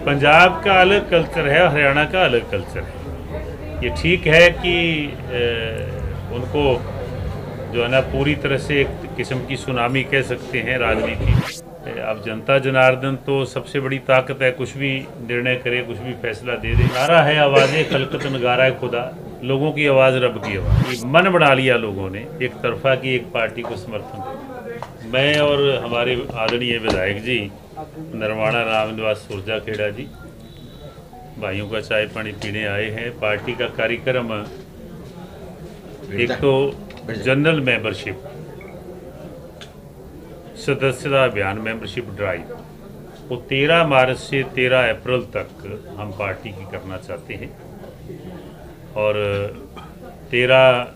पंजाब का अलग कल्चर है, हरियाणा का अलग कल्चर है। ये ठीक है कि उनको जो है ना पूरी तरह से एक किस्म की सुनामी कह सकते हैं राजनीति। अब जनता जनार्दन तो सबसे बड़ी ताकत है, कुछ भी निर्णय करे, कुछ भी फैसला दे दे। नारा है आवाज़ें खलकत नगारा है खुदा, लोगों की आवाज़ रब की आवाज़। मन बना लिया लोगों ने एक तरफा की एक पार्टी को समर्थन। मैं और हमारे आदरणीय विधायक जी नरवाणा रामनिवास सुरजा खेड़ा जी भाइयों का चाय पानी पीने आए हैं। पार्टी का कार्यक्रम एक तो जनरल मेंबरशिप, सदस्यता अभियान मेंबरशिप ड्राइव, वो 13 मार्च से 13 अप्रैल तक हम पार्टी की करना चाहते हैं। और 13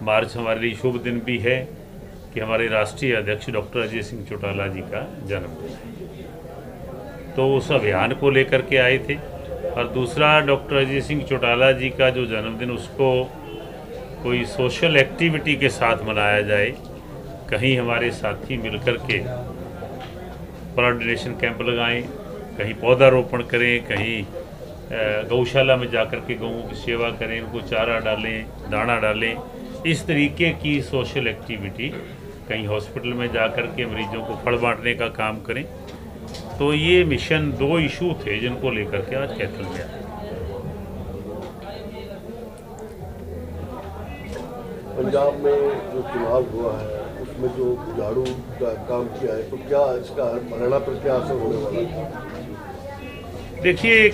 मार्च हमारे लिए शुभ दिन भी है कि हमारे राष्ट्रीय अध्यक्ष डॉक्टर अजय सिंह चौटाला जी का जन्मदिन है, तो उस अभियान को लेकर के आए थे। और दूसरा, डॉक्टर अजय सिंह चौटाला जी का जो जन्मदिन उसको कोई सोशल एक्टिविटी के साथ मनाया जाए, कहीं हमारे साथी मिलकर के ब्लड डोनेशन कैंप लगाएं, कहीं पौधारोपण करें, कहीं गौशाला में जाकर के गौओं की सेवा करें, उनको चारा डालें, दाना डालें। इस तरीके की सोशल एक्टिविटी, कहीं हॉस्पिटल में जाकर के मरीजों को फल बांटने का काम करें। तो ये मिशन, 2 इशू थे जिनको लेकर के आज कैथल में आए। पंजाब में जो चुनाव हुआ है उसमें जो झाड़ू का काम किया है, तो क्या इसका हरियाणा पर क्या असर होने वाला है? देखिए,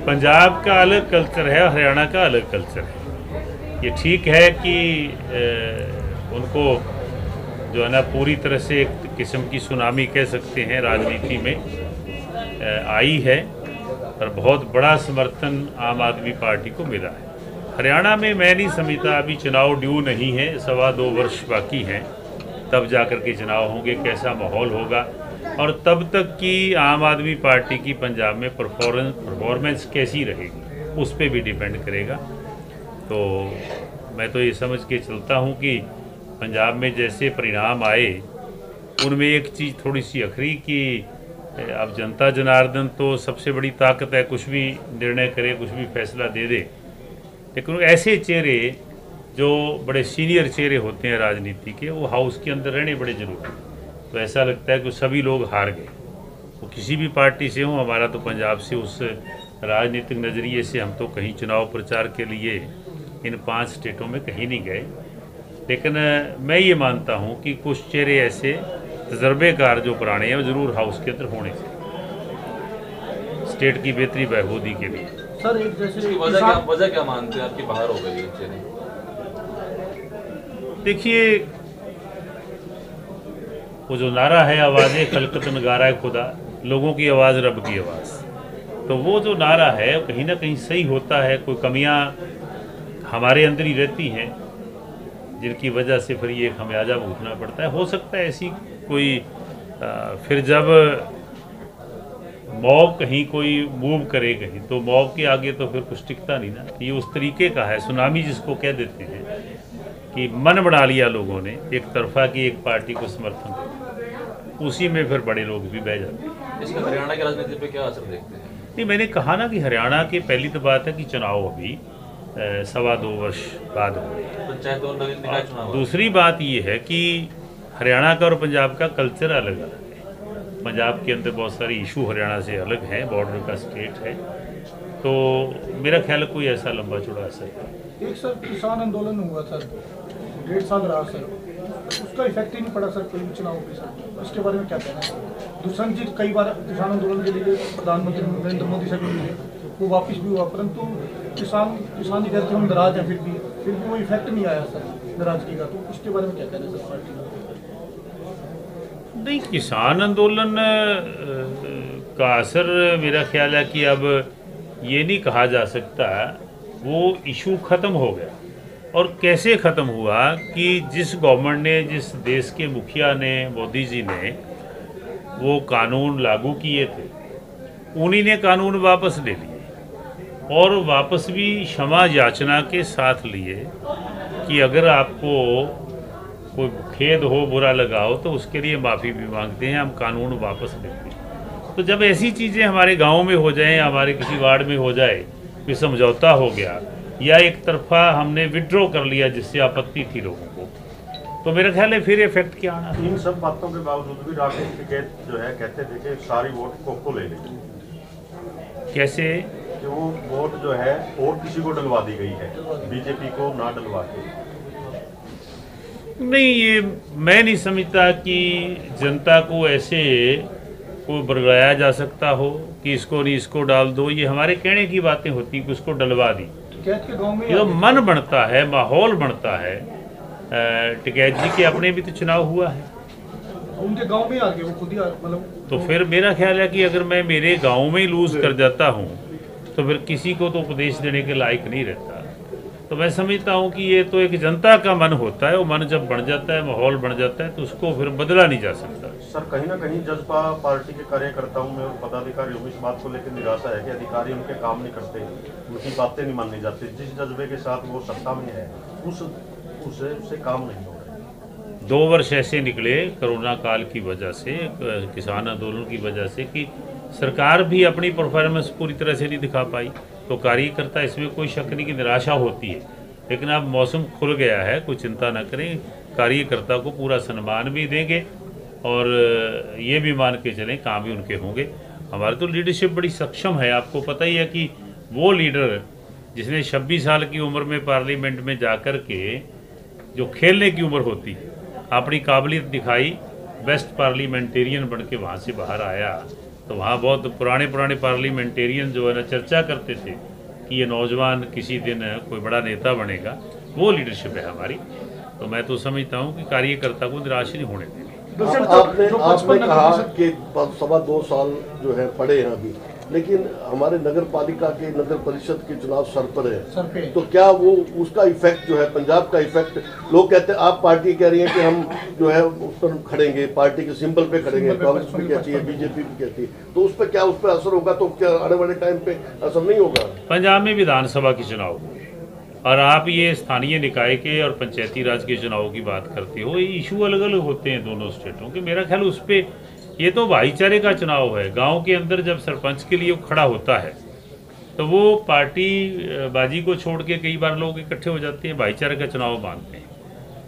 पंजाब का अलग कल्चर है, हरियाणा का अलग कल्चर है। ये ठीक है कि उनको जो है ना पूरी तरह से एक किस्म की सुनामी कह सकते हैं राजनीति में आई है, और बहुत बड़ा समर्थन आम आदमी पार्टी को मिला है। हरियाणा में मैं नहीं समझता, अभी चुनाव ड्यू नहीं है, 2.25 वर्ष बाकी हैं, तब जाकर के चुनाव होंगे, कैसा माहौल होगा, और तब तक की आम आदमी पार्टी की पंजाब में परफॉर्मेंस कैसी रहेगी उस पर भी डिपेंड करेगा। तो मैं तो ये समझ के चलता हूँ कि पंजाब में जैसे परिणाम आए उनमें एक चीज़ थोड़ी सी अखरी कि अब जनता जनार्दन तो सबसे बड़ी ताकत है, कुछ भी निर्णय करे, कुछ भी फैसला दे दे। लेकिन ऐसे चेहरे जो बड़े सीनियर चेहरे होते हैं राजनीति के, वो हाउस के अंदर रहने बड़े जरूरी हैं। तो ऐसा लगता है कि सभी लोग हार गए, वो किसी भी पार्टी से हों। हमारा तो पंजाब से उस राजनीतिक नज़रिए से हम तो कहीं चुनाव प्रचार के लिए इन 5 स्टेटों में कहीं नहीं गए। लेकिन मैं ये मानता हूँ कि कुछ चेहरे ऐसे तजर्बेकार जो पुराने हैं वो ज़रूर हाउस के अंदर होने चाहिए स्टेट की बेहतरी बहबूदी के लिए। सर, एक जैसे वजह क्या मानते हैं आपकी बाहर हो गई है? देखिए, वो जो नारा है आवाज़ें खलकत नगारा है खुदा, लोगों की आवाज़ रब की आवाज़, तो वो जो नारा है कहीं ना कहीं सही होता है। कोई कमियां हमारे अंदर ही रहती हैं जिनकी वजह से फिर ये खमियाजा भुगतना पड़ता है। हो सकता है ऐसी कोई फिर जब मॉब कहीं कोई मूव करे कहीं, तो मॉब के आगे तो फिर कुछ टिकता नहीं ना। ये उस तरीके का है, सुनामी जिसको कह देते हैं, कि मन बना लिया लोगों ने एक तरफा की एक पार्टी को समर्थन, उसी में फिर बड़े लोग भी बह जाते हैं। इसका हरियाणा की राजनीति पे क्या असर देखते हैं? नहीं, मैंने कहा ना कि हरियाणा की पहली तो बात है कि चुनाव अभी 2.25 वर्ष बाद हुए। पंचायत और नगर निकाय चुनाव। दूसरी बात ये है कि हरियाणा का और पंजाब का कल्चर अलग अलग है। पंजाब के अंदर बहुत सारी इशू हरियाणा से अलग हैं, बॉर्डर का स्टेट है, तो मेरा ख्याल है कोई ऐसा लंबा चौड़ा असर है। एक सर किसान आंदोलन हुआ सर, 1.5 साल रहा सर, उसका इफेक्ट ही नहीं पड़ा सर कोई चुनाव पे सर, इसके बारे में क्या कहना है? दुष्यंत जी कई बार किसान आंदोलन के लिए प्रधानमंत्री नरेंद्र मोदी से भी मिले, वो वापस भी हुआ, परंतु किसान जी कहते हम नाराज हैं, फिर भी वो इफेक्ट नहीं आया सर नाराजगी का। तो उसके बारे में क्या कहना है सर पार्टी का? नहीं, किसान आंदोलन का असर मेरा ख्याल है कि अब ये नहीं कहा जा सकता वो इशू ख़त्म हो गया। और कैसे ख़त्म हुआ कि जिस गवर्नमेंट ने, जिस देश के मुखिया ने, मोदी जी ने वो कानून लागू किए थे, उन्हीं ने कानून वापस ले लिए, और वापस भी क्षमा याचना के साथ लिए कि अगर आपको कोई खेद हो, बुरा लगा हो, तो उसके लिए माफ़ी भी मांगते हैं, हम कानून वापस लेते हैं। तो जब ऐसी चीज़ें हमारे गांव में हो जाएं, हमारे किसी वार्ड में हो जाए, कोई समझौता हो गया या एक तरफा हमने विड्रॉ कर लिया जिससे आपत्ति थी लोगों को, तो मेरा ख्याल है फिर इफेक्ट क्या आना। इन सब बातों के बावजूद भी राकेश टिकैत जो है कहते थे कि सारी वोट को ले लेंगे, कैसे कि वो वोट जो है और किसी को डलवा दी गई है, बीजेपी को ना डलवा के। नहीं, ये मैं नहीं समझता कि जनता को ऐसे को बरगलाया जा सकता हो कि इसको नहीं इसको डाल दो। ये हमारे कहने की बातें होती कि उसको डलवा दी। टिकैत के गांव में ये तो मन बनता है, माहौल बनता है। टिकैत जी के अपने भी तो चुनाव हुआ है, उनके गांव में आ गए, वो खुद ही मतलब। तो फिर मेरा ख्याल है कि अगर मैं मेरे गांव में ही लूज कर जाता हूँ तो फिर किसी को तो उपदेश देने के लायक नहीं रहता। तो मैं समझता हूँ कि ये तो एक जनता का मन होता है, वो मन जब बन जाता है, माहौल बन जाता है, तो उसको फिर बदला नहीं जा सकता। सर, कहीं ना कहीं जज्बा पार्टी के कार्यकर्ताओं में और पदाधिकारियों में इस बात को लेकर निराशा है कि अधिकारी उनके काम नहीं करते, उनकी बातें नहीं मानी जाती। जिस जज्बे के साथ वो सत्ता में है उससे काम नहीं हो रहा। 2 वर्ष ऐसे निकले कोरोना काल की वजह से, किसान आंदोलन की वजह से, कि सरकार भी अपनी परफॉर्मेंस पूरी तरह से नहीं दिखा पाई। तो कार्यकर्ता, इसमें कोई शक नहीं कि निराशा होती है, लेकिन अब मौसम खुल गया है, कोई चिंता न करें। कार्यकर्ता को पूरा सम्मान भी देंगे और ये भी मान के चलें काम भी उनके होंगे। हमारी तो लीडरशिप बड़ी सक्षम है। आपको पता ही है कि वो लीडर जिसने 26 साल की उम्र में पार्लियामेंट में जाकर के जो खेलने की उम्र होती है, अपनी काबिलियत दिखाई, बेस्ट पार्लियामेंटेरियन बन के वहाँ से बाहर आया। तो वहाँ बहुत पुराने पार्लियामेंटेरियन जो है ना चर्चा करते थे कि ये नौजवान किसी दिन कोई बड़ा नेता बनेगा। वो लीडरशिप है हमारी। तो मैं तो समझता हूँ कि कार्यकर्ता को निराश नहीं होने देंगे। आपने कहा कि 2.25 साल जो है पड़े हैं अभी, लेकिन हमारे नगर पालिका के नगर परिषद के चुनाव सर पर है, तो क्या वो उसका इफेक्ट जो है, पंजाब का इफेक्ट, लोग कहते हैं, आप पार्टी कह रही है कि हम जो है उस पर खड़ेंगे, पार्टी के सिंबल पे खड़ेंगे, कांग्रेस भी कहती है, बीजेपी भी कहती है, तो उस पर क्या उस पर असर होगा? तो क्या आने वाले टाइम पे असर नहीं होगा? पंजाब में विधानसभा के चुनाव और आप ये स्थानीय निकाय के और पंचायती राज के चुनाव की बात करते हो, ये इशू अलग अलग होते हैं दोनों स्टेटों के। मेरा ख्याल उस पर, ये तो भाईचारे का चुनाव है। गांव के अंदर जब सरपंच के लिए खड़ा होता है तो वो पार्टी बाजी को छोड़ के कई बार लोग इकट्ठे हो जाते हैं, भाईचारे का चुनाव मानते हैं।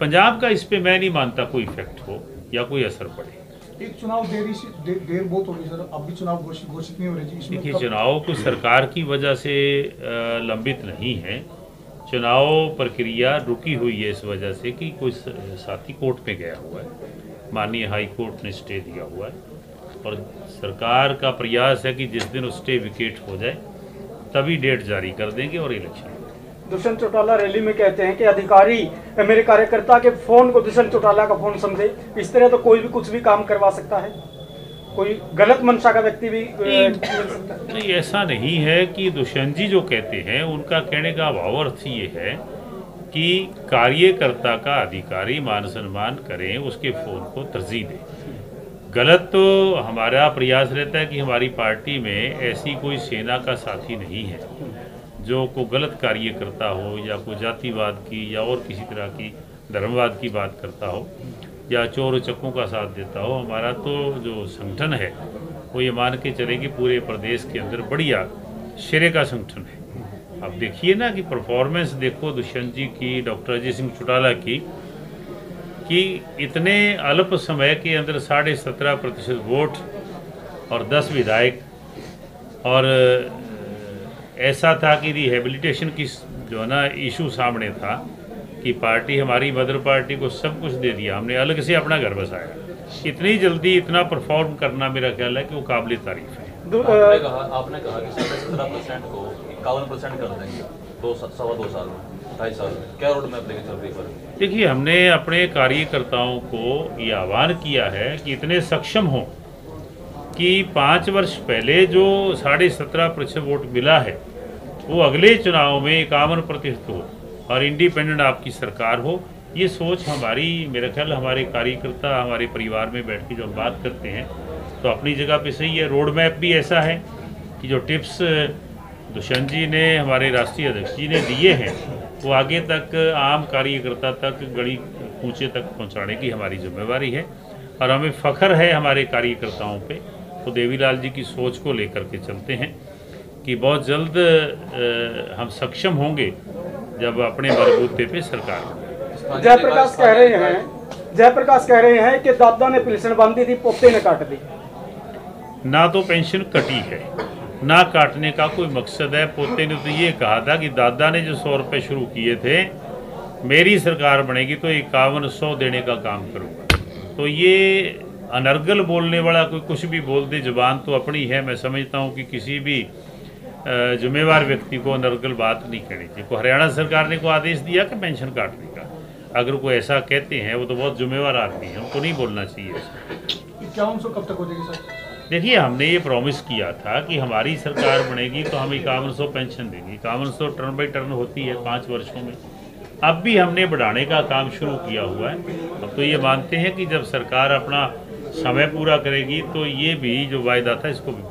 पंजाब का इस पे मैं नहीं मानता कोई इफेक्ट हो या कोई असर पड़े। एक चुनाव देर बहुत हो रही सर, अब भी चुनाव घोषित नहीं हो रही जी। देखिए, चुनाव कुछ सरकार की वजह से लंबित नहीं है। चुनाव प्रक्रिया रुकी हुई है इस वजह से कि कोई साथी कोर्ट में गया हुआ है, माननीय हाई कोर्ट ने स्टे दिया हुआ है और सरकार का प्रयास है कि जिस दिन उस स्टे विकेट हो जाए तभी डेट जारी कर देंगे और इलेक्शन। दुष्यंत चौटाला रैली में कहते हैं कि अधिकारी मेरे कार्यकर्ता के फोन को दुष्यंत चौटाला का फोन समझे। इस तरह तो कोई भी कुछ भी काम करवा सकता है, कोई गलत मंशा का व्यक्ति भी नहीं, ऐसा नहीं है कि दुष्यंत जी जो कहते हैं उनका कहने का भाव अर्थ ये है कि कार्यकर्ता का अधिकारी मान सम्मान करें, उसके फ़ोन को तरजीह दें। गलत तो हमारा प्रयास रहता है कि हमारी पार्टी में ऐसी कोई सेना का साथी नहीं है जो को गलत कार्य करता हो या कोई जातिवाद की या और किसी तरह की धर्मवाद की बात करता हो या चोर चक्कों का साथ देता हो। हमारा तो जो संगठन है वो ये मान के चले कि पूरे प्रदेश के अंदर बढ़िया शेरे का संगठन है। अब देखिए ना कि परफॉर्मेंस देखो दुष्यंत जी की, डॉक्टर अजय सिंह चौटाला की, कि इतने अल्प समय के अंदर 17.5% वोट और 10 विधायक, और ऐसा था कि रिहेबिलिटेशन की जो है ना इशू सामने था कि पार्टी हमारी मदर पार्टी को सब कुछ दे दिया, हमने अलग से अपना घर बसाया। इतनी जल्दी इतना परफॉर्म करना मेरा ख्याल है कि वो काबिल तारीफ है। आपने कहा कि 17% को 51% कर देंगे 2 साल में, 2.5 साल में, क्या रोड मैप लेके चल रही है? देखिए, हमने अपने कार्यकर्ताओं को ये आह्वान किया है कि इतने सक्षम हों कि 5 वर्ष पहले जो 17.5% वोट मिला है वो अगले चुनाव में 51% हो और इंडिपेंडेंट आपकी सरकार हो। ये सोच हमारी, मेरा ख्याल हमारे कार्यकर्ता हमारे परिवार में बैठ के जो हम बात करते हैं तो अपनी जगह पे सही है। रोड मैप भी ऐसा है कि जो टिप्स दुष्यंत जी ने, हमारे राष्ट्रीय अध्यक्ष जी ने दिए हैं, वो आगे तक आम कार्यकर्ता तक, गड़ी कूचे तक पहुंचाने की हमारी जिम्मेवारी है। और हमें फ़ख्र है हमारे कार्यकर्ताओं पे तो देवीलाल जी की सोच को लेकर के चलते हैं कि बहुत जल्द हम सक्षम होंगे जब अपने बलबूते पे सरकार बने। जयप्रकाश कह रहे हैं कि दादा ने पेंशन बांधी थी, पोते ने काट दी। ना तो पेंशन कटी है, ना काटने का कोई मकसद है। पोते ने तो ये कहा था कि दादा ने जो 100 रुपये शुरू किए थे, मेरी सरकार बनेगी तो 5100 देने का काम करूँगा। तो ये अनर्गल बोलने वाला कोई कुछ भी बोल दे, जुबान तो अपनी है। मैं समझता हूँ कि किसी भी जिम्मेवार व्यक्ति को अनर्गल बात नहीं कहनी चाहिए। को हरियाणा सरकार ने को आदेश दिया कि पेंशन काटने का, अगर कोई ऐसा कहते हैं वो तो बहुत जिम्मेवार आदमी है, उनको नहीं बोलना चाहिए। 5100 कब तक हो जाएगी सर? देखिए, हमने ये प्रॉमिस किया था कि हमारी सरकार बनेगी तो हम 5100 पेंशन देंगे। 5100 टर्न बाई टर्न होती है 5 वर्षों में। अब भी हमने बढ़ाने का काम शुरू किया हुआ है। अब तो ये मानते हैं कि जब सरकार अपना समय पूरा करेगी तो ये भी जो वायदा था इसको भी